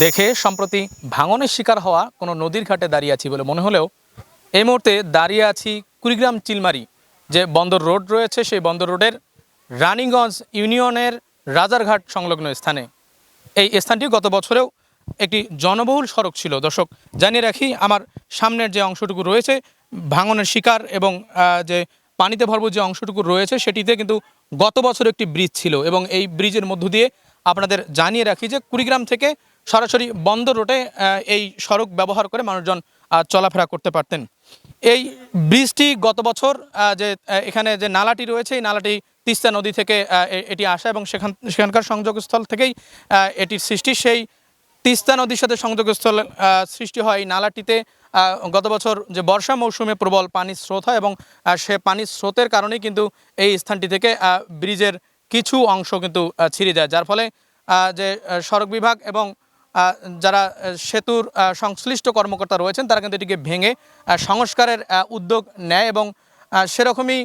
দেখে সম্প্রতি ভাঙনের শিকার হওয়া কোনো নদীর ঘাটে দাঁড়িয়ে আছি বলে মনে হলেও এই মুহূর্তে দাঁড়িয়ে আছি কুড়িগ্রাম চিলমারি যে বন্দর রোড রয়েছে সেই বন্দর রোডের রানীগঞ্জ ইউনিয়নের রাজারঘাট সংলগ্ন স্থানে। এই স্থানটি গত বছরেও একটি জনবহুল সড়ক ছিল। দর্শক, জানিয়ে রাখি, আমার সামনের যে অংশটুকু রয়েছে ভাঙনের শিকার এবং যে পানিতে ভরপুর যে অংশটুকু রয়েছে সেটিতে কিন্তু গত বছর একটি ব্রিজ ছিল এবং এই ব্রিজের মধ্য দিয়ে আপনাদের জানিয়ে রাখি যে কুড়িগ্রাম থেকে সরাসরি বন্দর রোডে এই সড়ক ব্যবহার করে মানুষজন চলাফেরা করতে পারতেন। এই ব্রিজটি গত বছর যে এখানে যে নালাটি রয়েছে এই নালাটি তিস্তা নদী থেকে এটি আসা এবং সেখানকার সংযোগস্থল থেকেই এটির সৃষ্টি। সেই তিস্তা নদীর সাথে সংযোগস্থল সৃষ্টি হয় এই নালাটিতে গত বছর যে বর্ষা মৌসুমে প্রবল পানির স্রোত হয় এবং সে পানির স্রোতের কারণেই কিন্তু এই স্থানটি থেকে ব্রিজের কিছু অংশ কিন্তু ছিঁড়ে যায়, যার ফলে যে সড়ক বিভাগ এবং যারা সেতুর সংশ্লিষ্ট কর্মকর্তা রয়েছেন তারা কিন্তু এটিকে ভেঙে সংস্কারের উদ্যোগ নেয় এবং সেরকমই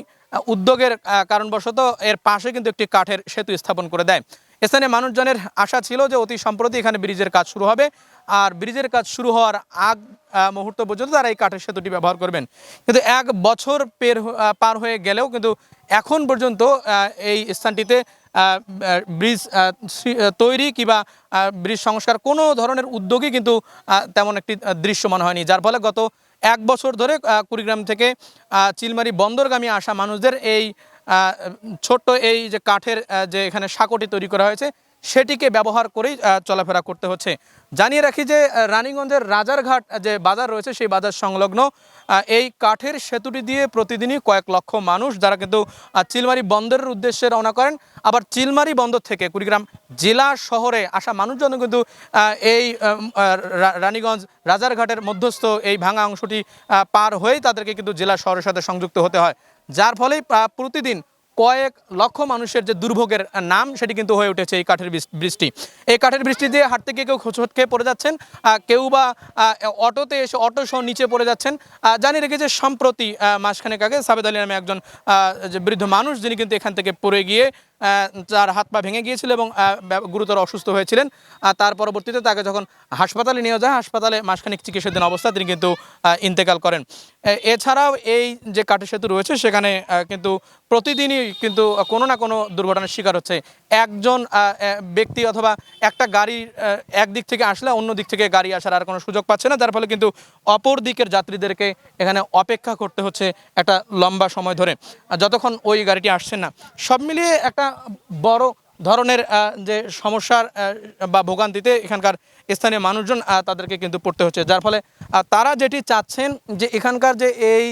উদ্যোগের কারণবশত এর পাশে কিন্তু একটি কাঠের সেতু স্থাপন করে দেয়। স্থানীয় মানুষজনের আশা ছিল যে অতি সম্প্রতি এখানে ব্রিজের কাজ শুরু হবে, আর ব্রিজের কাজ শুরু হওয়ার আগ মুহূর্ত পর্যন্ত তারা এই কাঠের সেতুটি ব্যবহার করবেন। কিন্তু এক বছর পার হয়ে গেলেও কিন্তু এখন পর্যন্ত এই স্থানটিতে ব্রিজ তৈরি কিংবা ব্রিজ সংস্কার কোনো ধরনের উদ্যোগই কিন্তু তেমন একটি দৃশ্যমান হয়নি, যার ফলে গত এক বছর ধরে কুড়িগ্রাম থেকে চিলমারি বন্দরগামী আসা মানুষদের এই ছোট্ট এই যে কাঠের যে এখানে সাঁকোটি তৈরি করা হয়েছে সেটিকে ব্যবহার করেই চলাফেরা করতে হচ্ছে। জানিয়ে রাখি যে রানীগঞ্জের রাজারঘাট যে বাজার রয়েছে সেই বাজার সংলগ্ন এই কাঠের সেতুটি দিয়ে প্রতিদিনই কয়েক লক্ষ মানুষ যারা কিন্তু চিলমারি বন্দরের উদ্দেশ্যে রওনা করেন, আবার চিলমারি বন্দর থেকে কুড়িগ্রাম জেলা শহরে আসা মানুষজন কিন্তু এই রানীগঞ্জ রাজারঘাটের মধ্যস্থ এই ভাঙা অংশটি পার হয়েই তাদেরকে কিন্তু জেলা শহরের সাথে সংযুক্ত হতে হয়, যার ফলেই প্রতিদিন কয়েক লক্ষ মানুষের যে দুর্ভোগের নাম সেটি কিন্তু হয়ে উঠেছে এই কাঠের বৃষ্টি। এই কাঠের বৃষ্টি দিয়ে হাঁটতে গিয়ে কেউ হোঁচট খেয়ে পড়ে যাচ্ছেন, কেউ বা অটোতে এসে অটো সহ নিচে পড়ে যাচ্ছেন। জানিয়ে রেখে যে সম্প্রতি মাসখানেক আগে সাবেদ আলী নামে একজন যে বৃদ্ধ মানুষ যিনি কিন্তু এখান থেকে পড়ে গিয়ে তার হাত পা ভেঙে গিয়েছিল এবং গুরুতর অসুস্থ হয়েছিলেন। তার পরবর্তীতে তাকে যখন হাসপাতালে নিয়ে যায়, হাসপাতালে মাসখানেক চিকিৎসাধীন অবস্থা তিনি কিন্তু ইন্তেকাল করেন। এছাড়াও এই যে কাঠের সেতু রয়েছে সেখানে কিন্তু প্রতিদিনই কিন্তু কোনো না কোনো দুর্ঘটনার শিকার হচ্ছে। একজন ব্যক্তি অথবা একটা গাড়ি একদিক থেকে আসলে অন্য দিক থেকে গাড়ি আসার আর কোনো সুযোগ পাচ্ছে না, যার ফলে কিন্তু অপর দিকের যাত্রীদেরকে এখানে অপেক্ষা করতে হচ্ছে একটা লম্বা সময় ধরে যতক্ষণ ওই গাড়িটি আসছে না। সব মিলিয়ে একটা বড় ধরনের যে সমস্যার বা ভোগান্তিতে এখানকার স্থানীয় মানুষজন তাদেরকে কিন্তু পড়তে হচ্ছে, যার ফলে তারা যেটি চাচ্ছেন যে এখানকার যে এই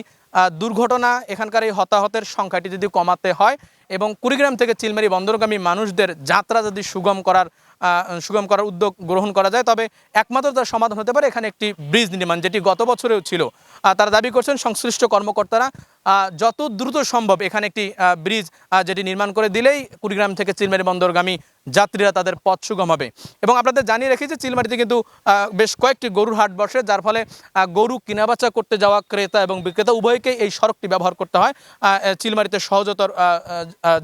দুর্ঘটনা এখানকার এই হতাহতের সংখ্যাটি যদি কমাতে হয় এবং কুড়িগ্রাম থেকে চিলমারি বন্দরগামী মানুষদের যাত্রা যদি সুগম করার উদ্যোগ গ্রহণ করা যায় তবে একমাত্র তার সমাধান হতে পারে এখানে একটি ব্রিজ নির্মাণ, যেটি গত বছরেও ছিল। তারা দাবি করছেন সংশ্লিষ্ট কর্মকর্তারা যত দ্রুত সম্ভব এখানে একটি ব্রিজ যেটি নির্মাণ করে দিলেই কুড়িগ্রাম থেকে চিলমারি বন্দরগামী যাত্রীরা তাদের পথ সুগম হবে। এবং আপনাদের জানিয়ে রেখেছি চিলমারিতে কিন্তু বেশ কয়েকটি গরুর হাট বসে, যার ফলে গরু কেনাবেচা করতে যাওয়া ক্রেতা এবং বিক্রেতা উভয়কেই এই সড়কটি ব্যবহার করতে হয় চিলমারিতে সহজতর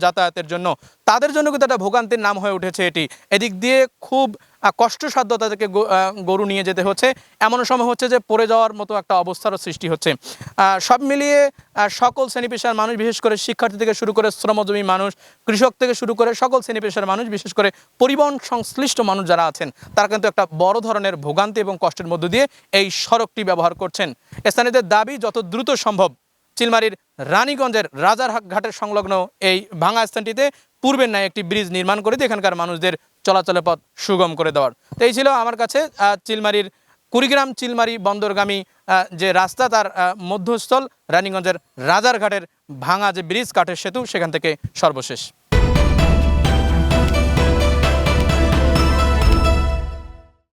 যাতায়াতের জন্য। তাদের জন্য কিন্তু একটা ভোগান্তির নাম হয়ে উঠেছে এটি। এদিক দিয়ে খুব কষ্টসাধ্য তাদেরকে গরু নিয়ে যেতে হচ্ছে, এমন সময় হচ্ছে যে পড়ে যাওয়ার মতো একটা অবস্থারও সৃষ্টি হচ্ছে। সব মিলিয়ে সকল শ্রেণী পেশার মানুষ, বিশেষ করে শিক্ষার্থী থেকে শুরু করে শ্রমজীবী মানুষ, কৃষক থেকে শুরু করে সকল শ্রেণী পেশার মানুষ, বিশেষ করে পরিবহন সংশ্লিষ্ট মানুষ যারা আছেন তারা কিন্তু একটা বড় ধরনের ভোগান্তি এবং কষ্টের মধ্য দিয়ে এই সড়কটি ব্যবহার করছেন। স্থানীয়দের দাবি যত দ্রুত সম্ভব চিলমারির রানীগঞ্জের রাজারঘাটের সংলগ্ন এই ভাঙা স্থানটিতে পূর্বের ন্যায় একটি ব্রিজ নির্মাণ করে দিয়ে এখানকার মানুষদের চলাচলের পথ সুগম করে দেওয়ার। তো এই ছিল আমার কাছে চিলমারির কুড়িগ্রাম চিলমারি বন্দরগামী যে রাস্তা তার মধ্যস্থল রানীগঞ্জের রাজারঘাটের ভাঙা যে ব্রিজ কাঠের সেতু সেখান থেকে সর্বশেষ।